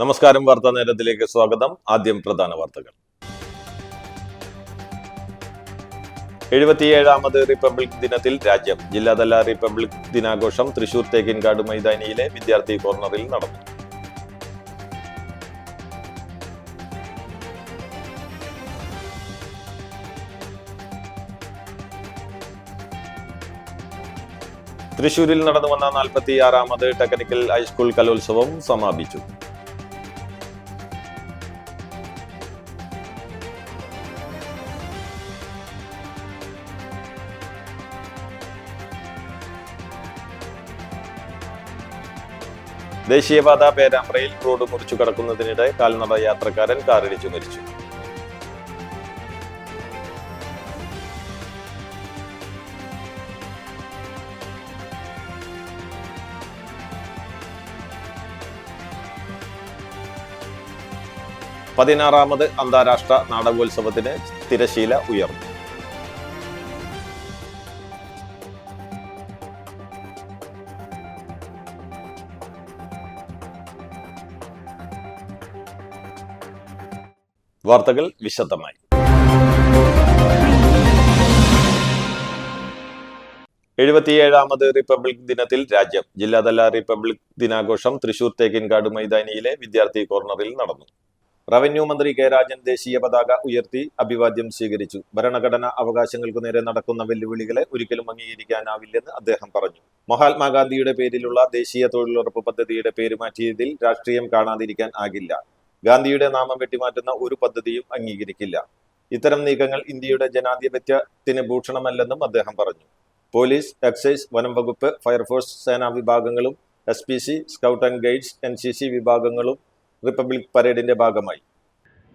നമസ്കാരം. വാർത്താ നേരത്തിലേക്ക് സ്വാഗതം. ആദ്യം പ്രധാന വാർത്തകൾ. 77ാമത് റിപ്പബ്ലിക് ദിനത്തിൽ രാജ്യം. ജില്ലാതല റിപ്പബ്ലിക് ദിനാഘോഷം തൃശൂർ തേക്കിൻകാട് മൈതാനിയിലെ വിദ്യാർത്ഥി കോർണറിൽ നടന്നു. തൃശൂരിൽ നടന്നു വന്ന 46ാമത് ടെക്നിക്കൽ ഹൈസ്കൂൾ കലോത്സവം സമാപിച്ചു. ദേശീയപാത പേരാമ്പ്രയിൽ റോഡ് മുറിച്ചു കടക്കുന്നതിനിടെ കാൽനട യാത്രക്കാരൻ കാറിടിച്ചു മരിച്ചു. പതിനാറാമത് അന്താരാഷ്ട്ര നാടകോത്സവത്തിന് തിരശീല ഉയർന്നു. വാർത്തകൾ വിശദമായി. 77ാമത് റിപ്പബ്ലിക് ദിനത്തിൽ രാജ്യം. ജില്ലാതല റിപ്പബ്ലിക് ദിനാഘോഷം തൃശൂർ തേക്കിൻകാട് മൈതാനിയിലെ വിദ്യാർത്ഥി കോർണറിൽ നടന്നു. റവന്യൂ മന്ത്രി കെ രാജൻ ദേശീയ പതാക ഉയർത്തി അഭിവാദ്യം സ്വീകരിച്ചു. ഭരണഘടനാ അവകാശങ്ങൾക്കു നേരെ നടക്കുന്ന വെല്ലുവിളികളെ ഒരിക്കലും അംഗീകരിക്കാനാവില്ലെന്ന് അദ്ദേഹം പറഞ്ഞു. മഹാത്മാഗാന്ധിയുടെ പേരിലുള്ള ദേശീയ തൊഴിലുറപ്പ് പദ്ധതിയുടെ പേര് മാറ്റിയതിൽ രാഷ്ട്രീയം കാണാതിരിക്കാൻ ആകില്ല. ഗാന്ധിയുടെ നാമം വെട്ടിമാറ്റുന്ന ഒരു പദ്ധതിയും അംഗീകരിക്കില്ല. ഇത്തരം നീക്കങ്ങൾ ഇന്ത്യയുടെ ജനാധിപത്യത്തിന് ഭൂഷണമല്ലെന്നും അദ്ദേഹം പറഞ്ഞു. പോലീസ്, എക്സൈസ്, വനം വകുപ്പ്, ഫയർഫോഴ്സ്, സേനാ വിഭാഗങ്ങളും SPC, scout and guides, NCC വിഭാഗങ്ങളും റിപ്പബ്ലിക് പരേഡിന്റെ ഭാഗമായി.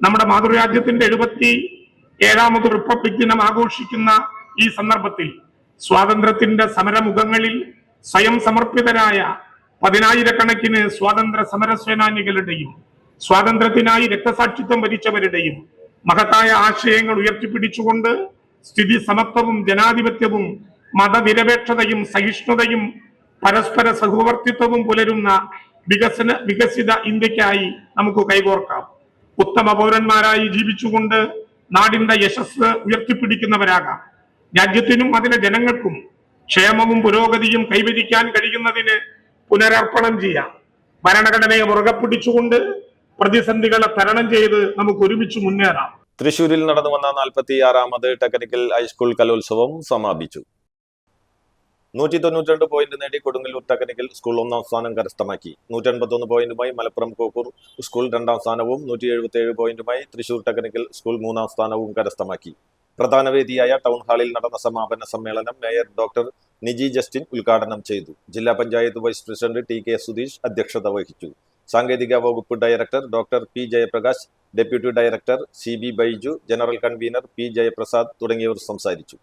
നമ്മുടെ മാതൃരാജ്യത്തിന്റെ 77ാമത് റിപ്പബ്ലിക് ദിനം ആഘോഷിക്കുന്ന ഈ സന്ദർഭത്തിൽ സ്വാതന്ത്ര്യത്തിന്റെ സമരമുഖങ്ങളിൽ സ്വയം സമർപ്പിതരായ 10,000-കണക്കിന് സ്വാതന്ത്ര്യ സമര സേനാനികളുടെയും സ്വാതന്ത്ര്യത്തിനായി രക്തസാക്ഷിത്വം വരിച്ചവരുടെയും മഹത്തായ ആശയങ്ങൾ ഉയർത്തിപ്പിടിച്ചുകൊണ്ട് സ്ഥിതി സമത്വവും ജനാധിപത്യവും മതനിരപേക്ഷതയും സഹിഷ്ണുതയും പരസ്പര സഹവർത്തിത്വവും പുലരുന്ന വികസിത ഇന്ത്യക്കായി നമുക്ക് കൈകോർക്കാം. ഉത്തമ പൗരന്മാരായി ജീവിച്ചുകൊണ്ട് നാടിന്റെ യശസ് ഉയർത്തിപ്പിടിക്കുന്നവരാകാം. രാജ്യത്തിനും അതിലെ ജനങ്ങൾക്കും ക്ഷേമവും പുരോഗതിയും കൈവരിക്കാൻ കഴിയുന്നതിന് പുനരർപ്പണം ചെയ്യാം. ഭരണഘടനയെ മുറുകെ പിടിച്ചുകൊണ്ട് പ്രതിസന്ധികളെ തരണം ചെയ്ത് നമുക്ക് ഒരുമിച്ച് മുന്നേറാം. തൃശൂരിൽ നടന്നു വന്ന 46ാമത് ടെക്നിക്കൽ ഹൈസ്കൂൾ കലോത്സവം സമാപിച്ചു. 192 പോയിന്റ് നേടി കൊടുങ്ങല്ലൂർ ടെക്നിക്കൽ സ്കൂൾ 1ാം സ്ഥാനം കരസ്ഥമാക്കി. 181 പോയിന്റുമായി മലപ്പുറം കോക്കൂർ സ്കൂൾ 2ാം സ്ഥാനവും 177 പോയിന്റുമായി തൃശൂർ ടെക്നിക്കൽ സ്കൂൾ 3ാം സ്ഥാനവും കരസ്ഥമാക്കി. പ്രധാന വേദിയായ ടൗൺ ഹാളിൽ നടന്ന സമാപന സമ്മേളനം മേയർ ഡോക്ടർ നിജി ജസ്റ്റിൻ ഉദ്ഘാടനം ചെയ്തു. ജില്ലാ panchayat vice president TK Sudheesh അധ്യക്ഷത വഹിച്ചു. സാങ്കേതിക വകുപ്പ് director doctor P Jayaprakash, deputy director CB Baiju, general convener P Jayaprasad തുടങ്ങിയവർ സംസാരിച്ചു.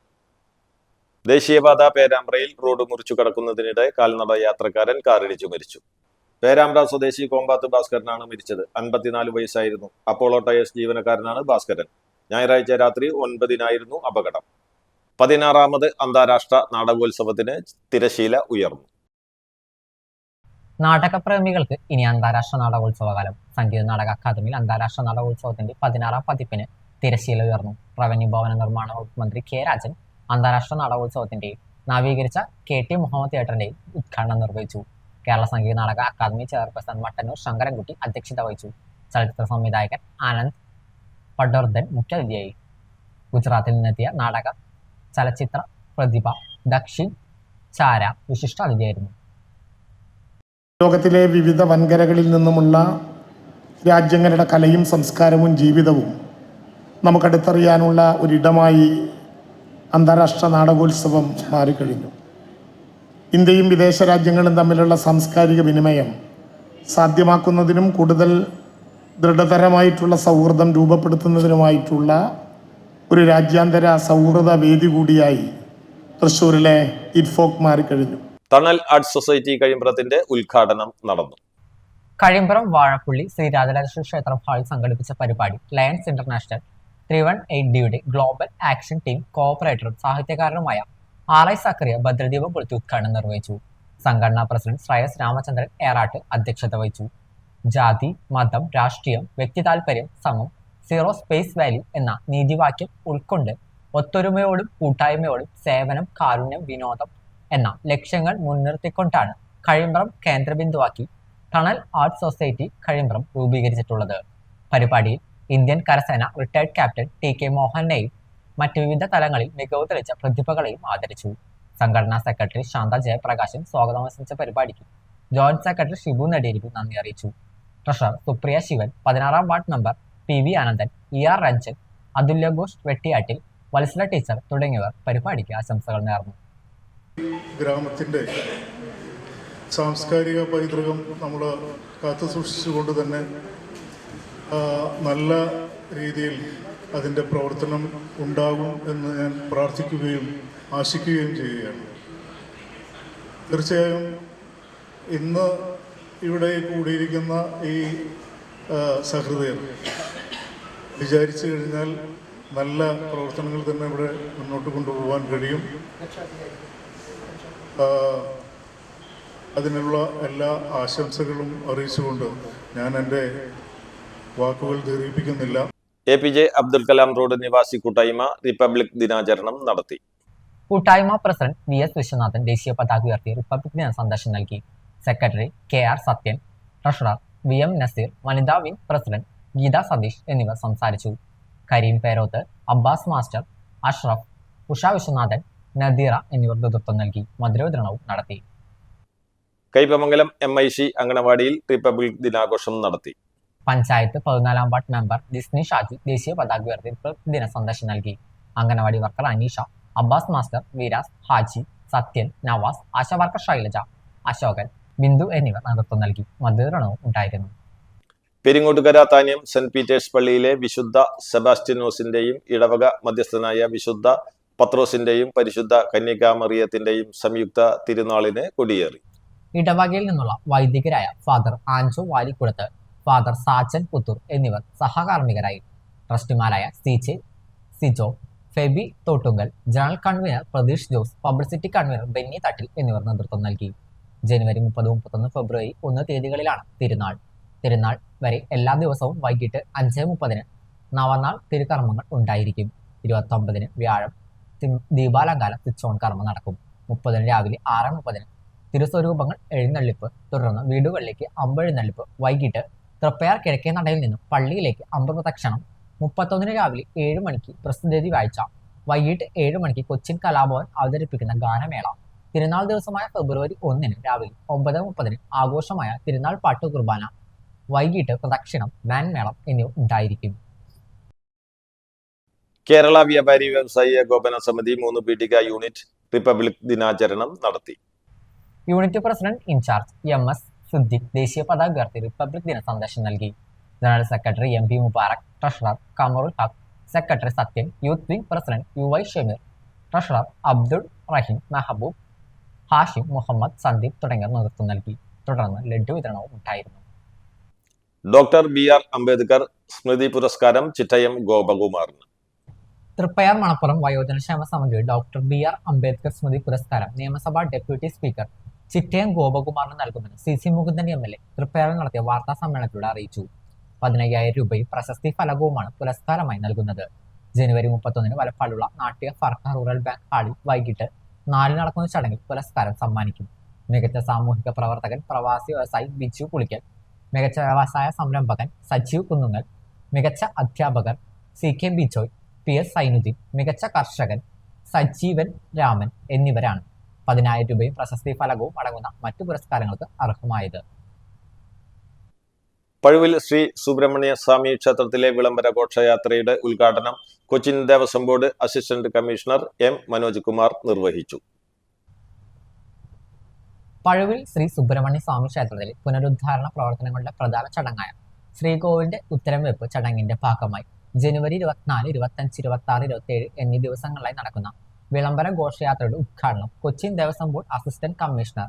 ദേശീയപാത പേരാമ്പ്രയിൽ റോഡ് മുറിച്ചു കടക്കുന്നതിനിടെ കാൽനട യാത്രക്കാരൻ കാറിടിച്ചു മരിച്ചു. പേരാമ്പ്ര സ്വദേശി കോമ്പാത്ത് ഭാസ്കരനാണ് മരിച്ചത്. 54 വയസ്സായിരുന്നു. അപ്പോളോ ടയേഴ്സ് ജീവനക്കാരനാണ് ഭാസ്കരൻ. ഞായറാഴ്ച രാത്രി 9-നായിരുന്നു അപകടം. 16ാമത് അന്താരാഷ്ട്ര നാടകോത്സവത്തിന് തിരശീല ഉയർന്നു. നാടകപ്രേമികൾക്ക് ഇനി അന്താരാഷ്ട്ര നാടകോത്സവകാലം. സംഗീത നാടക അക്കാദമിയിൽ അന്താരാഷ്ട്ര നാടകോത്സവത്തിന്റെ 16ാം പതിപ്പിന് തിരശീല ഉയർന്നു. റവന്യൂ ഭവന നിർമ്മാണ വകുപ്പ് മന്ത്രി കെ രാജൻ അന്താരാഷ്ട്ര നാടകോത്സവത്തിന്റെയും നവീകരിച്ച KT മുഹമ്മദ് തിയേറ്ററിന്റെയും ഉദ്ഘാടനം നിർവഹിച്ചു. കേരള സംഗീത നാടക അക്കാദമി ചെയർപേഴ്സൺ മട്ടന്നൂർ ശങ്കരൻകുട്ടി അധ്യക്ഷത വഹിച്ചു. ചലച്ചിത്ര സംവിധായകൻ ആനന്ദ് പടോർദൻ മുഖ്യാതിഥിയായി. ഗുജറാത്തിൽ നിന്നെത്തിയ നാടക ചലച്ചിത്ര പ്രതിഭ ദക്ഷിൺ ചാര വിശിഷ്ടാതിഥിയായിരുന്നു. ലോകത്തിലെ വിവിധ വൻകരകളിൽ നിന്നുമുള്ള രാജ്യങ്ങളുടെ കലയും സംസ്കാരവും ജീവിതവും നമുക്കടുത്തറിയാനുള്ള ഒരിടമായി അന്താരാഷ്ട്ര നാടകോത്സവം മാറിക്കഴിഞ്ഞു. ഇന്ത്യയും വിദേശ രാജ്യങ്ങളും തമ്മിലുള്ള സാംസ്കാരിക വിനിമയം സാധ്യമാക്കുന്നതിനും കൂടുതൽ ദൃഢതരമായിട്ടുള്ള സൗഹൃദം രൂപപ്പെടുത്തുന്നതിനുമായിട്ടുള്ള ഒരു രാജ്യാന്തര സൗഹൃദ വേദി കൂടിയായി തൃശ്ശൂരിലെ ഇൻഫോക് മാറിക്കഴിഞ്ഞു. തണൽ ആർട്സ് സൊസൈറ്റി കഴിമ്പ്രത്തിന്റെ ഉദ്ഘാടനം നടന്നു. കഴിമ്പ്രം വാഴപ്പള്ളി ശ്രീ രാജരാജേശ്വര ക്ഷേത്രം ഹാളിൽ സംഘടിപ്പിച്ച പരിപാടി ലയൺസ് ഇന്റർനാഷണൽ 318Dയുടെ ഗ്ലോബൽ ആക്ഷൻ ടീം കോഓപ്പറേറ്ററും സാഹിത്യകാരനുമായ RI സക്കറിയ ഭദ്രദീപം കൊളുത്തി ഉദ്ഘാടനം നിർവഹിച്ചു. സംഘടനാ പ്രസിഡന്റ് ശ്രേയസ് രാമചന്ദ്രൻ ഏറാട്ട് അധ്യക്ഷത വഹിച്ചു. ജാതി, മതം, രാഷ്ട്രീയം, വ്യക്തി താൽപര്യം സമം, സീറോ സ്പേസ് വാല്യൂ എന്ന നീതിവാക്യം ഉൾക്കൊണ്ട് ഒത്തൊരുമയോടും കൂട്ടായ്മയോടും സേവനം, കാരുണ്യം, വിനോദം എന്ന ലക്ഷ്യങ്ങൾ മുൻനിർത്തിക്കൊണ്ടാണ് കഴിമ്പ്രം കേന്ദ്രബിന്ദുവാക്കി ടണൽ ആർട്ട് സൊസൈറ്റി കഴിമ്പ്രം രൂപീകരിച്ചിട്ടുള്ളത്. പരിപാടിയിൽ ഇന്ത്യൻ കരസേന റിട്ടയർഡ് ക്യാപ്റ്റൻ TK മോഹനെയും മറ്റ് വിവിധ തലങ്ങളിൽ മികവ് തെളിയിച്ച പ്രതിഭകളെയും ആദരിച്ചു. സംഘടനാ സെക്രട്ടറി ശാന്ത ജയപ്രകാശൻ സ്വാഗതം ആശംസിച്ച പരിപാടിക്ക് ജോയിന്റ് സെക്രട്ടറി ഷിബു നെടിയിരിപ്പ് നന്ദി അറിയിച്ചു. ട്രഷറർ സുപ്രിയ ശിവൻ, 16-ാം ward member PV Anandan, ER Ranjan, Athulya Ghosh Vettiyattil, Vatsala teacher തുടങ്ങിയവർ പരിപാടിക്ക് ആശംസകൾ നേർന്നു. ഗ്രാമത്തിൻ്റെ സാംസ്കാരിക പൈതൃകം നമ്മൾ കാത്തു സൂക്ഷിച്ചുകൊണ്ട് തന്നെ നല്ല രീതിയിൽ അതിൻ്റെ പ്രവർത്തനം ഉണ്ടാകും എന്ന് ഞാൻ പ്രാർത്ഥിക്കുകയും ആശിക്കുകയും ചെയ്യുകയാണ്. തീർച്ചയായും ഇന്ന് ഇവിടെ കൂടിയിരിക്കുന്ന ഈ സഹൃദയർ വിചാരിച്ചു കഴിഞ്ഞാൽ നല്ല പ്രവർത്തനങ്ങൾ തന്നെ ഇവിടെ മുന്നോട്ട് കൊണ്ടുപോകാൻ കഴിയും. അതിനുള്ള എല്ലാ ആശംസകളും അറിയിച്ചുകൊണ്ട് ഞാൻ എൻ്റെ വാക്കുകൾ ദീർഘിപ്പിക്കുന്നില്ല. APJ അബ്ദുൽ കലാം റോഡ് നിവാസി കൂട്ടായ്മ റിപ്പബ്ലിക് ദിനാചരണം നടത്തി. കൂട്ടായ്മ പ്രസിഡന്റ് VS വിശ്വനാഥൻ ദേശീയ പതാക ഉയർത്തി റിപ്പബ്ലിക് ദിന സന്ദേശം നൽകി. Secretary KR Sathyan, treasurer VM Naseer, വനിതാ വിംഗ് പ്രസിഡന്റ് ഗീത സതീഷ് എന്നിവർ സംസാരിച്ചു. കരീം പേരോത്ത്, അബ്ബാസ് മാസ്റ്റർ, അഷ്റഫ്, ഉഷ വിശ്വനാഥൻ, നദീറ എന്നിവർ നേതൃത്വം നൽകി. മധുരവിതരണവും നടത്തി. കൈപ്പമംഗലം MIC അങ്കണവാടിയിൽ റിപ്പബ്ലിക് ദിനാഘോഷം നടത്തി. പഞ്ചായത്ത് 14-ാം വാർഡ് മെമ്പർ ജിസ്നി ഷാജി ദേശീയ പതാക ഉയർത്തി റിപ്പബ്ലിക് ദിന സന്ദേശം നൽകി. Anganwadi worker Aneesha, Abbas master, Viras, Haji, Sathyan, Navas, ASHA worker Shailaja, Ashokan, Bindu എന്നിവർ നേതൃത്വം നൽകി. മധുരണവും ഉണ്ടായിരുന്നു. പെരിങ്ങോട്ടുകര താന്യം സെന്റ് പീറ്റേഴ്സ് പള്ളിയിലെ വിശുദ്ധ സെബാസ്റ്റ്യനോസിന്റെയും ഇടവക മധ്യസ്ഥനായ വിശുദ്ധ പത്രോസിന്റെയും പരിശുദ്ധ കന്യകാമറിയത്തിന്റെയും സംയുക്ത തിരുനാളിന് കൊടിയേറി. ഇടവകയിൽ നിന്നുള്ള വൈദികരായ ഫാദർ ആൻജോ വാലിക്കുളത്ത്, ഫാദർ സാച്ചൻ പുത്തൂർ എന്നിവർ സഹകാർമ്മികരായി. ട്രസ്റ്റിമാരായ CJ Sijo, Febi Thottungal, general convener Pratheesh Jose, publicity convener Benny Thattil എന്നിവർ നേതൃത്വം നൽകി. ജനുവരി 30, 31, ഫെബ്രുവരി 1 തീയതികളിലാണ് തിരുനാൾ. തിരുനാൾ വരെ എല്ലാ ദിവസവും വൈകിട്ട് 5:30 നവനാൾ തിരുക്കർമ്മങ്ങൾ ഉണ്ടായിരിക്കും. 29 വ്യാഴം ദീപാലങ്കാല സ്വിച്ച് കർമ്മം നടക്കും. 30 രാവിലെ 6:30 തിരുസ്വരൂപങ്ങൾ എഴുന്നള്ളിപ്പ്, തുടർന്ന് വീടുകളിലേക്ക് അമ്പെഴുന്നള്ളിപ്പ്. വൈകിട്ട് തൃപ്പയാർ കിഴക്കേ നടയിൽ നിന്നും പള്ളിയിലേക്ക് അമ്പപ്രദക്ഷിണം. 31 രാവിലെ 7 മണിക്ക് പ്രസിദ്ധി വായിച്ച. വൈകിട്ട് 7 മണിക്ക് കൊച്ചിൻ കലാഭവൻ അവതരിപ്പിക്കുന്ന ഗാനമേള. തിരുനാൾ ദിവസമായ ഫെബ്രുവരി 1 രാവിലെ 9:30 ആഘോഷമായ തിരുനാൾ പാട്ടു കുർബാന. വൈകിട്ട് പ്രദക്ഷിണം, ബാൻമേളം എന്നിവ ഉണ്ടായിരിക്കും. കേരള വ്യാപാരി വ്യവസായി ഏകോപന സമിതി 3 പീഠിക യൂണിറ്റ് റിപ്പബ്ലിക് ദിനാചരണം നടത്തി. Unit president in charge MS Siddique ദേശീയ പതാക ഉയർത്തി റിപ്പബ്ലിക് ദിന സന്ദേശം നൽകി. General secretary MP Mubarak, treasurer Kamarul Haq, secretary Sathyan, youth wing president UY Shameer, treasurer Abdul Rahim, Mehaboob, Hashim, Muhammad, Sandeep തുടങ്ങിയവർ നേതൃത്വം നൽകി. തുടർന്ന് ലഡ്ഡു വിതരണവും ഉണ്ടായിരുന്നു. ഡോക്ടർ BR അംബേദ്കർ സ്മൃതി പുരസ്കാരം ചിറ്റയം ഗോപകുമാറിന്. തൃപ്പയാർ മണപ്പുറം വയോജനക്ഷേമ സമിതി ഡോക്ടർ BR അംബേദ്കർ സ്മൃതി പുരസ്കാരം നിയമസഭാ ഡെപ്യൂട്ടി സ്പീക്കർ ചിറ്റയം ഗോപകുമാറിന് നൽകുമെന്ന് CC മുകുന്ദൻ MLA തൃപ്പയാറിൽ നടത്തിയ വാർത്താ സമ്മേളനത്തിലൂടെ അറിയിച്ചു. 15,000 രൂപയും പ്രശസ്തി ഫലകവുമാണ് പുരസ്കാരമായി നൽകുന്നത്. ജനുവരി 31 വലപ്പാടുള്ള നാട്യ ഫർഖ റൂറൽ ബാങ്ക് ഹാളിൽ വൈകിട്ട് 4 നടക്കുന്ന ചടങ്ങിൽ പുരസ്കാരം സമ്മാനിക്കും. മികച്ച സാമൂഹിക പ്രവർത്തകൻ പ്രവാസി വ്യവസായി ബിജു പുളിക്കൽ, മികച്ച വ്യവസായ സംരംഭകൻ സജീവ് കുന്നുങ്ങൽ, മികച്ച അധ്യാപകർ CK ബിജോയ്, PS സൈനുദ്ദീൻ, മികച്ച കർഷകൻ സജീവൻ രാമൻ എന്നിവരാണ് 10,000 രൂപയും പ്രശസ്തി ഫലകവും അടങ്ങുന്ന മറ്റു പുരസ്കാരങ്ങൾക്ക് അർഹമായത്. പഴുവിൽ ശ്രീ സുബ്രഹ്മണ്യ സ്വാമി ക്ഷേത്രത്തിലെ വിളംബര ഘോഷയാത്രയുടെ ഉദ്ഘാടനം Cochin Devaswom board assistant commissioner M Manoj Kumar നിർവഹിച്ചു. പഴുവിൽ ശ്രീ സുബ്രഹ്മണ്യ സ്വാമി ക്ഷേത്രത്തിലെ പുനരുദ്ധാരണ പ്രവർത്തനങ്ങളുടെ പ്രധാന ചടങ്ങായ ശ്രീകോവിലിന്റെ ഉത്തരംവെപ്പ് ചടങ്ങിന്റെ ഭാഗമായി ജനുവരി 24, 25, 26, 27 എന്നീ ദിവസങ്ങളിലായി നടക്കുന്ന വിളംബര ഘോഷയാത്രയുടെ ഉദ്ഘാടനം Cochin Devaswom board assistant commissioner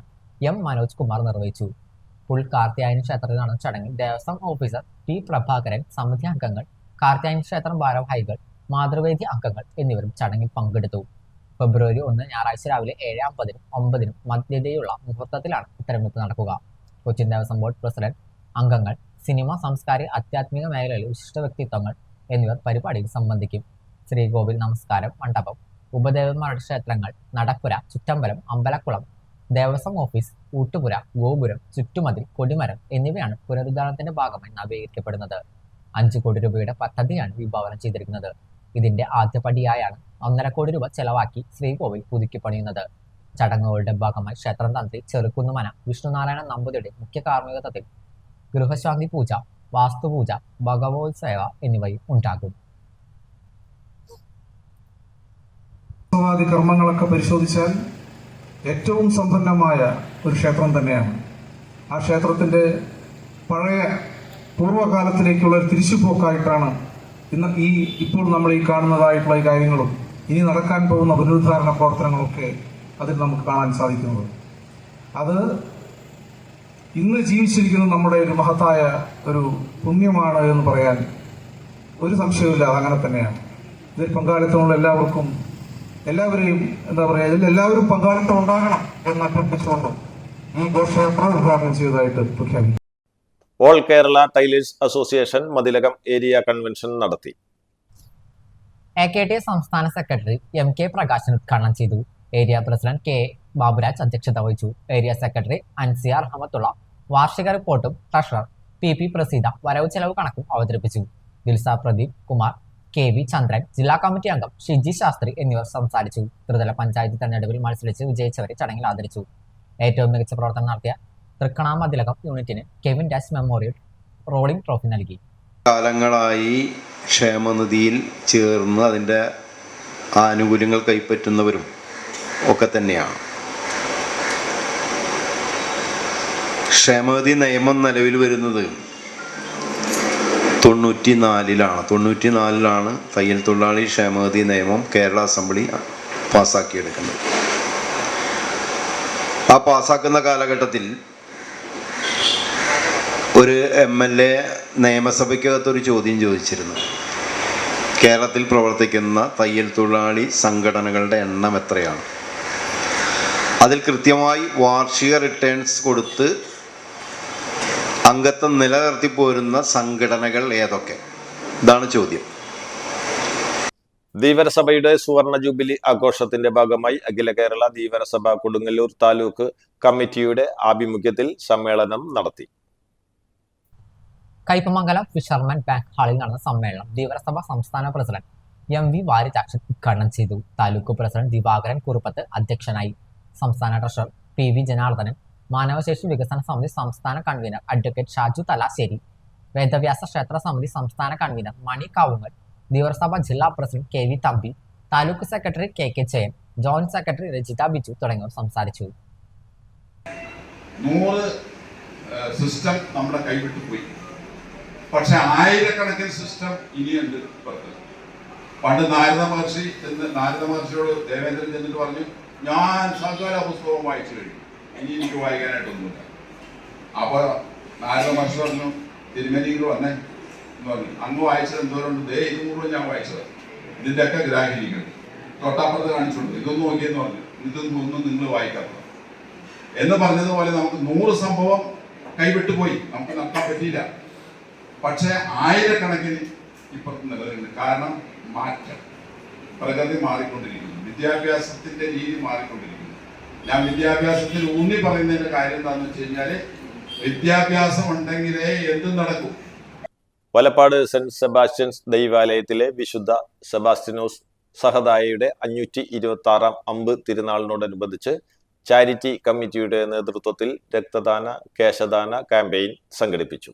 M Manoj Kumar നിർവഹിച്ചു. പുൾ കാർത്തിയായനി ക്ഷേത്രത്തിൽ നടന്ന ചടങ്ങിൽ ദേവസ്വം ഓഫീസർ T പ്രഭാകരൻ, സമിതി അംഗങ്ങൾ, കാർത്തിയായനി ക്ഷേത്രം ഭാരവാഹികൾ, മാതൃവേദി അംഗങ്ങൾ എന്നിവരും ചടങ്ങിൽ പങ്കെടുത്തു. ഫെബ്രുവരി 1 ഞായറാഴ്ച രാവിലെ 7:50, 9 മധ്യതയുള്ള മുഹൂർത്തത്തിലാണ് ഉത്തരംവെപ്പ് നടക്കുക. കൊച്ചിൻ ദേവസ്വം ബോർഡ് പ്രസിഡന്റ്, അംഗങ്ങൾ, സിനിമ, സാംസ്കാരിക, ആധ്യാത്മിക മേഖലയിലെ വിശിഷ്ട വ്യക്തിത്വങ്ങൾ എന്നിവർ പരിപാടിയിൽ സംബന്ധിക്കും. ശ്രീകോവിൽ, നമസ്കാരം മണ്ഡപം, ഉപദേവന്മാരുടെ ക്ഷേത്രങ്ങൾ, നടപ്പുര, ചുറ്റമ്പലം, അമ്പലക്കുളം, ദേവസ്വം ഓഫീസ്, ഊട്ടുപുര, ഗോപുരം, ചുറ്റുമതിൽ, കൊടിമരം എന്നിവയാണ് പുനരുദ്ധാരണത്തിന്റെ ഭാഗമായി നവീകരിക്കപ്പെടുന്നത്. 5 കോടി രൂപയുടെ പദ്ധതിയാണ് വിഭാവനം ചെയ്തിരിക്കുന്നത്. ഇതിന്റെ ആദ്യപടിയായാണ് 1.5 കോടി രൂപ ചെലവാക്കി ശ്രീകോവിൽ പുതുക്കി പണിയുന്നത്. ചടങ്ങുകളുടെ ഭാഗമായി ക്ഷേത്രം തന്ത്രി ചെറുകുന്നുമന വിഷ്ണുനാരായണ നമ്പൂതിരിയുടെ മുഖ്യ കാർമ്മികത്വത്തിൽ ഗൃഹശാന്തി പൂജ, വാസ്തുപൂജ, ഭഗവോത്സവ എന്നിവയും ഉണ്ടാകും. കർമ്മങ്ങളൊക്കെ പരിശോധിച്ചാൽ ഏറ്റവും സമ്പന്നമായ ഒരു ക്ഷേത്രം തന്നെയാണ്. ആ ക്ഷേത്രത്തിൻ്റെ പഴയ പൂർവ്വകാലത്തിലേക്കുള്ള ഒരു തിരിച്ചുപോക്കായിട്ടാണ് ഇപ്പോൾ നമ്മൾ ഈ കാണുന്നതായിട്ടുള്ള ഈ കാര്യങ്ങളും ഇനി നടക്കാൻ പോകുന്ന പുനരുദ്ധാരണ പ്രവർത്തനങ്ങളൊക്കെ അതിൽ നമുക്ക് കാണാൻ സാധിക്കുന്നത്. അത് ഇന്ന് ജീവിച്ചിരിക്കുന്ന നമ്മുടെ ഒരു മഹത്തായ ഒരു പുണ്യമാണ് എന്ന് പറയാൻ ഒരു സംശയവുമില്ല. അതങ്ങനെ തന്നെയാണ്. ഇതിൽ പങ്കാളിത്തമുള്ള എല്ലാവരെയും എന്താ പറയുക, ഇതിൽ എല്ലാവരും പങ്കാളിത്തം ഉണ്ടാകണം എന്ന് അഭ്യർത്ഥിച്ചുകൊണ്ട് ഈ ഘോഷയാത്ര ഉദ്ഘാടനം ചെയ്തതായിട്ട് പ്രഖ്യാപിക്കും. All Kerala tailors association Mathilakam area convention നടത്തി. AKT സംസ്ഥാന സെക്രട്ടറി MK പ്രകാശൻ ഉദ്ഘാടനം ചെയ്തു. ഏരിയ പ്രസിഡന്റ് K ബാബുരാജ് അധ്യക്ഷത വഹിച്ചു. ഏരിയ സെക്രട്ടറി അൻസിയാർ അഹമ്മത്തുള്ള വാർഷിക റിപ്പോർട്ടും ട്രഷറർ PP പ്രസീദ വരവ് ചെലവ് കണക്കും അവതരിപ്പിച്ചു. ദിൽസ പ്രദീപ് കുമാർ, KV ചന്ദ്രൻ, ജില്ലാ കമ്മിറ്റി അംഗം ഷിജി ശാസ്ത്രി എന്നിവർ സംസാരിച്ചു. ത്രിതല പഞ്ചായത്ത് തെരഞ്ഞെടുപ്പിൽ മത്സരിച്ച് വിജയിച്ചവരെ ചടങ്ങിൽ ആദരിച്ചു. ഏറ്റവും മികച്ച പ്രവർത്തനം നടത്തിയ തൃക്കണ മതിലകം യൂണിറ്റിന് കെവിൻ ഡാസ് മെമ്മോറിയൽ റോളിംഗ് ട്രോഫി നൽകി. കാലങ്ങളായി ക്ഷേമനിധിയിൽ ചേർന്ന് അതിൻ്റെ ആനുകൂല്യങ്ങൾ കൈപ്പറ്റുന്നവരും ഒക്കെ തന്നെയാണ്. ക്ഷേമനിധി നിയമം നിലവിൽ വരുന്നത് 94-ലാണ് തയ്യൽ തൊഴിലാളി ക്ഷേമനിധി നിയമം കേരള അസംബ്ലി പാസ്സാക്കിയെടുക്കുന്നത്. ആ പാസ്സാക്കുന്ന കാലഘട്ടത്തിൽ ഒരു MLA നിയമസഭയ്ക്കകത്തൊരു ചോദ്യം ചോദിച്ചിരുന്നു. കേരളത്തിൽ പ്രവർത്തിക്കുന്ന തയ്യൽ തൊഴിലാളി സംഘടനകളുടെ എണ്ണം എത്രയാണ്? അതിൽ കൃത്യമായി വാർഷിക റിട്ടേൺസ് കൊടുത്ത് അംഗത്വം നിലനിർത്തി പോരുന്ന സംഘടനകൾ ഏതൊക്കെ? ഇതാണ് ചോദ്യം. ധീവരസഭയുടെ സുവർണ ജൂബിലി ആഘോഷത്തിന്റെ ഭാഗമായി അഖില കേരള ധീവരസഭ കൊടുങ്ങല്ലൂർ താലൂക്ക് കമ്മിറ്റിയുടെ ആഭിമുഖ്യത്തിൽ സമ്മേളനം നടത്തി. കയ്പമംഗലം ഫിഷർമാൻ ബാങ്ക് ഹാളിൽ നടന്ന സമ്മേളനം ധീവരസഭ സംസ്ഥാന പ്രസിഡന്റ് MV വാരിജാക്ഷൻ ഉദ്ഘാടനം ചെയ്തു. താലൂക്ക് പ്രസിഡന്റ് ദിവാകരൻ കുറുപ്പത്ത് അധ്യക്ഷനായി. സംസ്ഥാന ട്രഷറർ PV ജനാർദ്ദനൻ, മാനവശേഷി വികസന സമിതി സംസ്ഥാന കൺവീനർ അഡ്വക്കേറ്റ് ഷാജു തലാശ്ശേരി, വേദവ്യാസ ക്ഷേത്ര സമിതി സംസ്ഥാന കൺവീനർ മണി കാവുങ്ങൽ, ധീവരസഭ ജില്ലാ president KV Thampi, taluk secretary KK Jayan, joint secretary Rajitha Biju തുടങ്ങിയവർ സംസാരിച്ചു. 100 സിസ്റ്റം നമ്മുടെ കൈവിട്ടു പോയി. പക്ഷെ ആയിരക്കണക്കിന് സിസ്റ്റം ഇനിയുണ്ട് പുറത്ത്. പണ്ട് നാരദ മഹർഷിയോട് ദേവേന്ദ്രൻ ചെന്നിട്ട് പറഞ്ഞു, ഞാൻ സകല പുസ്തകവും വായിച്ചു കഴിഞ്ഞു, ഇനി എനിക്ക് വായിക്കാനായിട്ടൊന്നുമില്ല. അപ്പൊ നാരദ മഹർഷി പറഞ്ഞു, തിരുമേനികൾ വന്നേ എന്ന് പറഞ്ഞു. അങ്ങ് വായിച്ചത് എന്തോരുണ്ട്? 200 ഞാൻ വായിച്ചത്, ഇതിൻ്റെയൊക്കെ ഗ്രാഹിരിക്കുന്നു. തൊട്ടപ്പുറത്ത് കാണിച്ചുകൊണ്ട് ഇതൊന്നും നോക്കിയെന്ന് പറഞ്ഞു. ഇതൊന്നും നിങ്ങൾ വായിക്കാത്ത എന്ന് പറഞ്ഞതുപോലെ നമുക്ക് 100 സംഭവം കൈവിട്ടു പോയി, നമുക്ക് നടത്താൻ പറ്റിയില്ല. പക്ഷെ ആയിരക്കണക്കിന് ഇപ്പുറത്ത് നിലനിൽക്കുന്നു. കാരണം മാറ്റം, പ്രകൃതി മാറിക്കൊണ്ടിരിക്കുന്നു, വിദ്യാഭ്യാസത്തിന്റെ രീതി മാറിക്കൊണ്ടിരിക്കുന്നു. ഞാൻ വിദ്യാഭ്യാസത്തിൽ ഊന്നി പറയുന്നതിന്റെ കാര്യം എന്താണെന്ന് വെച്ച് കഴിഞ്ഞാല് വിദ്യാഭ്യാസം ഉണ്ടെങ്കിലേ എന്തും നടക്കും. വലപ്പാട് സെന്റ് സെബാസ്റ്റ്യൻസ് ദൈവാലയത്തിലെ വിശുദ്ധ സെബാസ്റ്റ്യനോസ് സഹദായയുടെ 526-ാം അമ്പ് തിരുനാളിനോടനുബന്ധിച്ച് ചാരിറ്റി കമ്മിറ്റിയുടെ നേതൃത്വത്തിൽ രക്തദാന കേശദാന ക്യാമ്പയിൻ സംഘടിപ്പിച്ചു.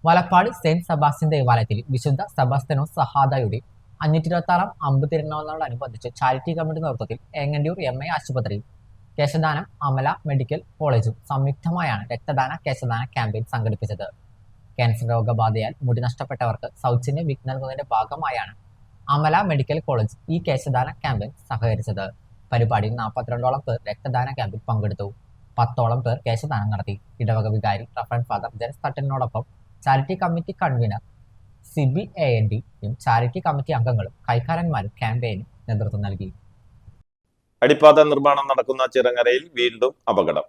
വലപ്പാട് സെന്റ് സെബാസ്റ്റ്യൻ ദേവാലയത്തിൽ വിശുദ്ധ സെബാസ്റ്റ്യനോസ് സഹാദായുടെ 526-ാം അമ്പ് തിരുനാളിനോടനുബന്ധിച്ച് ചാരിറ്റി കമ്മിറ്റി നേതൃത്വത്തിൽ ഏങ്ങണ്ടിയൂർ MA ആശുപത്രിയും കേശദാനം അമല മെഡിക്കൽ കോളേജും സംയുക്തമായാണ് രക്തദാന കേശദാന ക്യാമ്പയിൻ സംഘടിപ്പിച്ചത്. ക്യാൻസർ രോഗബാധയാൽ മുടി നഷ്ടപ്പെട്ടവർക്ക് സൗജന്യ വിഗ് നൽകുന്നതിന്റെ ഭാഗമായാണ് അമല മെഡിക്കൽ കോളേജ് ഈ കേശദാന ക്യാമ്പയിൻ സഹകരിച്ചത്. പരിപാടിയിൽ 42ഓളം പേർ രക്തദാന ക്യാമ്പിൽ പങ്കെടുത്തു. 10ഓളം പേർ കേശദാനം നടത്തി. ഇടവക വികാരി റഫറൻ ഫാദർ ജെൻസ് തട്ടനോടൊപ്പം ചാരിറ്റി കമ്മിറ്റി കൺവീനർ സിബി ANDയും ചാരിറ്റി കമ്മിറ്റി അംഗങ്ങളും കൈക്കാരന്മാരും ക്യാമ്പയിന് നേതൃത്വം നൽകി. അടിപ്പാത നിർമ്മാണം നടക്കുന്ന ചിറങ്ങരയിൽ വീണ്ടും അപകടം.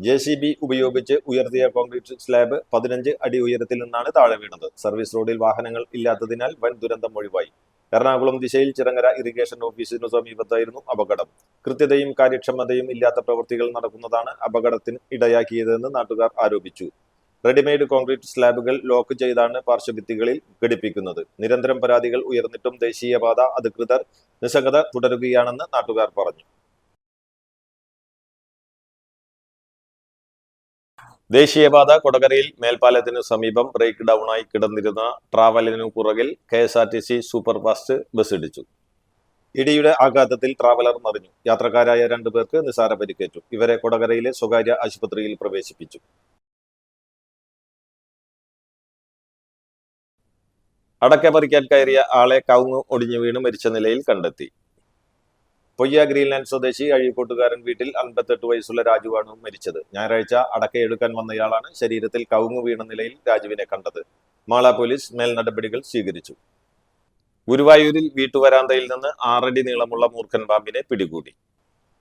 JCB ഉപയോഗിച്ച് ഉയർത്തിയ കോൺക്രീറ്റ് സ്ലാബ് 15 അടി ഉയരത്തിൽ നിന്നാണ് താഴെ വീണത്. സർവീസ് റോഡിൽ വാഹനങ്ങൾ ഇല്ലാത്തതിനാൽ വൻ ദുരന്തം ഒഴിവായി. എറണാകുളം ദിശയിൽ ചിറങ്ങര ഇറിഗേഷൻ ഓഫീസിനു സമീപത്തായിരുന്നു അപകടം. കൃത്യതയും കാര്യക്ഷമതയും ഇല്ലാത്ത പ്രവൃത്തികൾ നടക്കുന്നതാണ് അപകടത്തിന് ഇടയാക്കിയതെന്ന് നാട്ടുകാർ ആരോപിച്ചു. റെഡിമെയ്ഡ് കോൺക്രീറ്റ് സ്ലാബുകൾ ലോക്ക് ചെയ്താണ് പാർശ്വഭിത്തികളിൽ ഘടിപ്പിക്കുന്നത്. നിരന്തരം പരാതികൾ ഉയർന്നിട്ടും ദേശീയപാത അധികൃതർ നിസ്സംഗത തുടരുകയാണെന്ന് നാട്ടുകാർ പറഞ്ഞു. ദേശീയപാത കൊടകരയിൽ മേൽപ്പാലത്തിനു സമീപം ബ്രേക്ക് ഡൌണായി കിടന്നിരുന്ന ട്രാവലറിനു പുറകിൽ KSRTC സൂപ്പർ ഫാസ്റ്റ് ബസ് ഇടിച്ചു. ഇടിയുടെ ആഘാതത്തിൽ ട്രാവലർ മറിഞ്ഞു. യാത്രക്കാരായ 2 പേർക്ക് നിസാര പരിക്കേറ്റു. ഇവരെ കൊടകരയിലെ സ്വകാര്യ ആശുപത്രിയിൽ പ്രവേശിപ്പിച്ചു. അടക്ക പറിക്കാൻ കയറിയ ആളെ കവുങ്ങ് ഒടിഞ്ഞു വീണ് മരിച്ച നിലയിൽ കണ്ടെത്തി. പൊയ്യ ഗ്രീൻലാൻഡ് സ്വദേശി അഴീക്കോട്ടുകാരൻ വീട്ടിൽ 58 വയസ്സുള്ള രാജുവാണ് മരിച്ചത്. ഞായറാഴ്ച അടക്കയെടുക്കാൻ വന്നയാളാണ് ശരീരത്തിൽ കവുങ്ങ് വീണ നിലയിൽ രാജുവിനെ കണ്ടത്. മാള പോലീസ് മേൽ നടപടികൾ സ്വീകരിച്ചു. ഗുരുവായൂരിൽ വീട്ടുവരാന്തയിൽ നിന്ന് 6 അടി നീളമുള്ള മൂർഖൻ പാമ്പിനെ പിടികൂടി.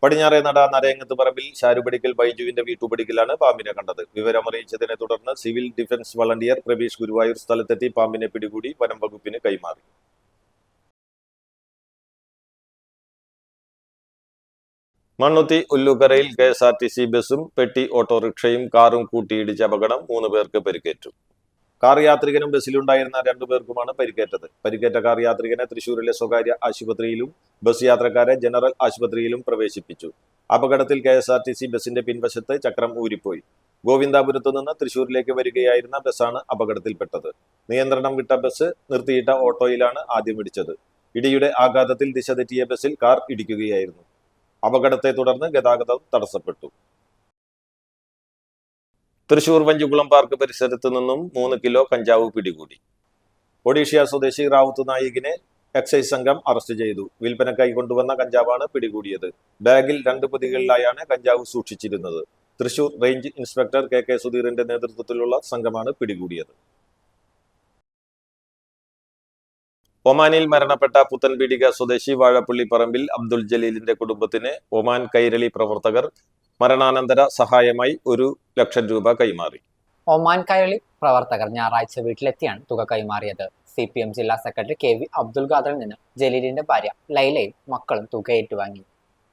പടിഞ്ഞാറേ നട നരയങ്ങത്ത് പറമ്പിൽ ശാരുപടിക്കൽ ബൈജുവിന്റെ വീട്ടുപടിക്കലാണ് പാമ്പിനെ കണ്ടത്. വിവരമറിയിച്ചതിനെ തുടർന്ന് civil defence volunteer Praveesh Guruvayur സ്ഥലത്തെത്തി പാമ്പിനെ പിടികൂടി വനം വകുപ്പിന് കൈമാറി. മണ്ണുത്തി ഉല്ലുകരയിൽ KSRTC ബസും പെട്ടി ഓട്ടോറിക്ഷയും കാറും കൂട്ടിയിടിച്ച അപകടം 3 പേർക്ക് പരിക്കേറ്റു. കാർ യാത്രികനും ബസ്സിലുണ്ടായിരുന്ന 2 പേർക്കുമാണ് പരിക്കേറ്റത്. പരിക്കേറ്റ കാർ യാത്രികനെ തൃശൂരിലെ സ്വകാര്യ ആശുപത്രിയിലും ബസ് യാത്രക്കാരെ ജനറൽ ആശുപത്രിയിലും പ്രവേശിപ്പിച്ചു. അപകടത്തിൽ KSRTC ബസിന്റെ പിൻവശത്ത് ചക്രം ഊരിപ്പോയി. ഗോവിന്ദാപുരത്തു നിന്ന് തൃശൂരിലേക്ക് വരികയായിരുന്ന ബസ്സാണ് അപകടത്തിൽപ്പെട്ടത്. നിയന്ത്രണം വിട്ട ബസ് നിർത്തിയിട്ട ഓട്ടോയിലാണ് ആദ്യം ഇടിച്ചത്. ഇടിയുടെ ആഘാതത്തിൽ ദിശ തെറ്റിയ ബസ്സിൽ കാർ ഇടിക്കുകയായിരുന്നു. അപകടത്തെ തുടർന്ന് ഗതാഗതം തടസ്സപ്പെട്ടു. തൃശൂർ വഞ്ചിക്കുളം പാർക്ക് പരിസരത്ത് നിന്നും 3 കിലോ കഞ്ചാവ് പിടികൂടി. ഒഡീഷ്യ സ്വദേശി റാവുത്ത് നായികിനെ എക്സൈസ് സംഘം അറസ്റ്റ് ചെയ്തു. വിൽപ്പനക്കായി കൊണ്ടുവന്ന കഞ്ചാവാണ് പിടികൂടിയത്. ബാഗിൽ 2 പൊതികളിലായാണ് കഞ്ചാവ് സൂക്ഷിച്ചിരുന്നത്. തൃശൂർ റേഞ്ച് ഇൻസ്പെക്ടർ KK സുധീറിന്റെ നേതൃത്വത്തിലുള്ള സംഘമാണ് പിടികൂടിയത്. ഒമാനിൽ മരണപ്പെട്ട പുത്തൻപീടിക സ്വദേശി വാഴപ്പള്ളി പറമ്പിൽ അബ്ദുൽ ജലീലിന്റെ കുടുംബത്തിന് ഒമാൻ കൈരളി പ്രവർത്തകർ മരണാനന്തര സഹായമായി 1 ലക്ഷം രൂപ കൈമാറി. ഒമാൻ കൈരളി പ്രവർത്തകർ ഞായറാഴ്ച വീട്ടിലെത്തിയാണ് തുക കൈമാറിയത്. CPM ജില്ലാ സെക്രട്ടറി KV അബ്ദുൽ ഖാദറിൽ നിന്ന് ജലീലിന്റെ ഭാര്യ ലൈലയും മക്കളും തുക ഏറ്റുവാങ്ങി.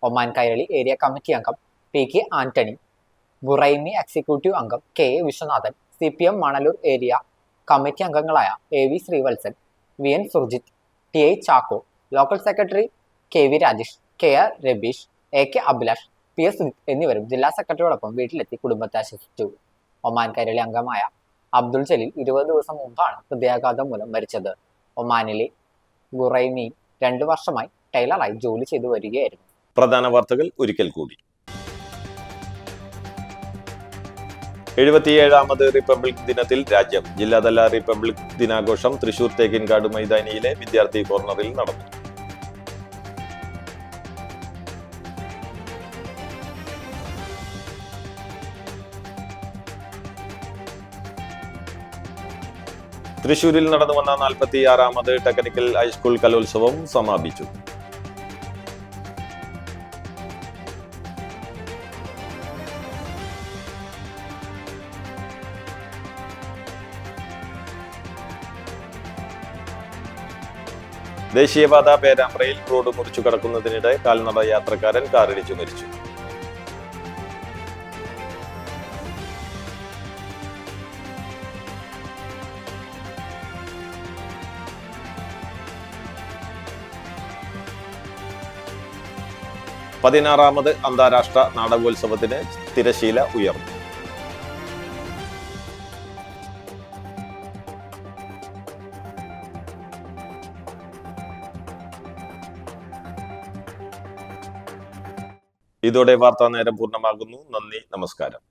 ഒമാൻ കൈരളി ഏരിയ കമ്മിറ്റി അംഗം PK ആന്റണി, ബുറൈമി എക്സിക്യൂട്ടീവ് അംഗം KA Viswanathan, CPM Manalur area committee അംഗങ്ങളായ AV Sreevalsan, VN Surjit, TI Chacko, local secretary KV Rajesh, KR Rabeesh, AK Abhilash, PS എന്നിവരും ജില്ലാ സെക്രട്ടറിയോടൊപ്പം വീട്ടിലെത്തി കുടുംബത്തെ ആശ്വസിച്ചു. ഒമാൻ കൈരളി അംഗമായ അബ്ദുൾ ജലീൽ 20 ദിവസം മുമ്പാണ് ഹൃദയാഘാതം മൂലം മരിച്ചത്. ഒമാനിലെ ഗുറൈമിയിൽ 2 വർഷമായി ടൈലറായി ജോലി ചെയ്തു വരികയായിരുന്നു. പ്രധാന വാർത്തകൾ ഒരിക്കൽ കൂടി. 77ാമത് റിപ്പബ്ലിക് ദിനത്തിൽ രാജ്യം. ജില്ലാതല റിപ്പബ്ലിക് ദിനാഘോഷം തൃശൂർ തേക്കിൻകാട് മൈതാനിയിലെ വിദ്യാർത്ഥി കോർണറിൽ നടന്നു. തൃശൂരിൽ നടന്നു വന്ന 46ാമത് ടെക്നിക്കൽ ഹൈസ്കൂൾ കലോത്സവം സമാപിച്ചു. ദേശീയപാത പേരാമ്പ്രയിൽ റോഡ് മുറിച്ചു കടക്കുന്നതിനിടെ കാൽനട യാത്രക്കാരൻ കാറിടിച്ചു മരിച്ചു. പതിനാറാമത് അന്താരാഷ്ട്ര നാടകോത്സവത്തിന് തിരശീല ഉയർന്നു. ഇതോടെ വാർത്താ നേരം പൂർണ്ണമാകുന്നു. നന്ദി, നമസ്കാരം.